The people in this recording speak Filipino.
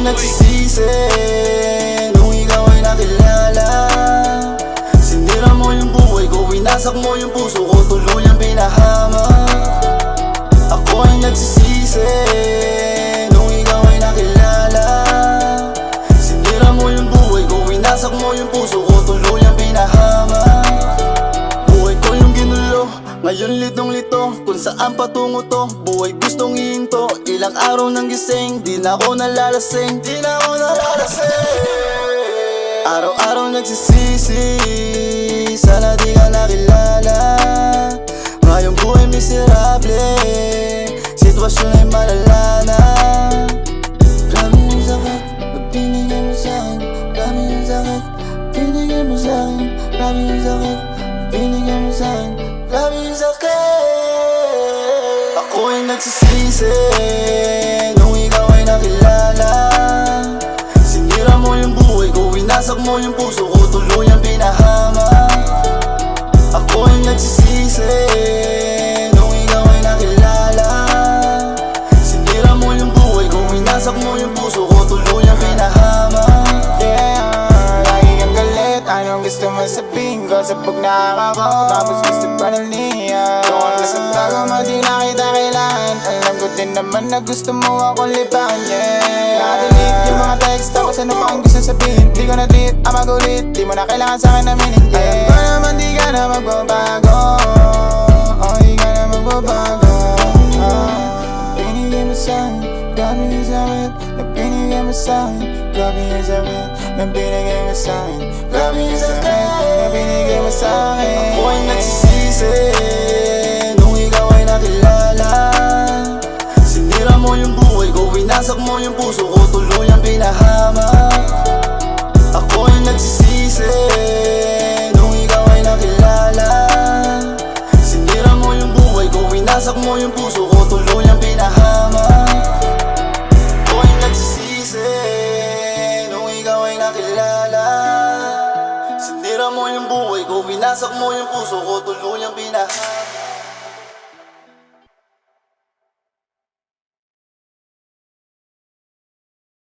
nagsisisi nung ikaw ay nakilala. Sinira mo yung buhay ko, winasak mo yung puso ko, tuluyang pinahamak. Ako ay nagsisisi nung ikaw ay nakilala. Sinira mo yung buhay ko, winasak mo yung puso ko, tuluyang pinahamak. Buhay ko yung ginulo, ngayon litong-lito, kung saan patungo to, buhay gustong ihinto. Ilang araw nang gising, di na ako nalalasing, di na ako nalalasing. Araw-araw nagsisisi, sana di ka nakilala. Ngayong buhay miserable, sitwasyon ay malala na. Grabe yung sakit na binigay mo sa'kin. Grabe yung sakit, binigay mo sa'kin. Grabe yung sakit, binigay mo sa'kin. Grabe yung sakit. Ako ay nagsisisi nung ikaw ay nakilala. Sinira mo yung buhay ko, winasak mo yung puso ko, tuluyang pinahamak. Ako ay nagsisisi nung ikaw ay nakilala. Sinira mo yung buhay ko, winasak mo yung puso ko, tuluyang pinahamak. Yeah, lagi kang galit, anong gusto mo sabihin ko? Sabog na ako, tapos gusto pa ng liya. Kung ang lasang tago mo, di na kita kailangan. Alam ko din naman na gusto mo akong lipahan, yeah. Nakadelete yung mga text, tapos ano pa ang gusto sabihin? Di ko na-delete, ang magulit, di mo na kailangan sa'kin aminin, yeah. Alam ko naman di ka na magbabago, oh, di ka na magbabago. Binigay mo sa'kin, grabe yung sakit na binigay mo sa'kin. Grabe yung sakit na binigay mo sa'kin. Grabe yung sakit na binigay mo sa'kin. Ako ay nagsisisi nung ikaw ay nakilala. Sinira mo yung buhay ko, winasak mo yung puso ko, tuluyang pinahamak. Ako ay nagsisisi nung ikaw ay nakilala. Sinira mo yung buhay ko, winasak mo yung puso ko, tuluyang pinahamak. Ako ay nagsisisi nung ikaw ay nakilala. Sinira mo yung buhay ko, winasak mo yung puso ko, tuluyang pinahamak.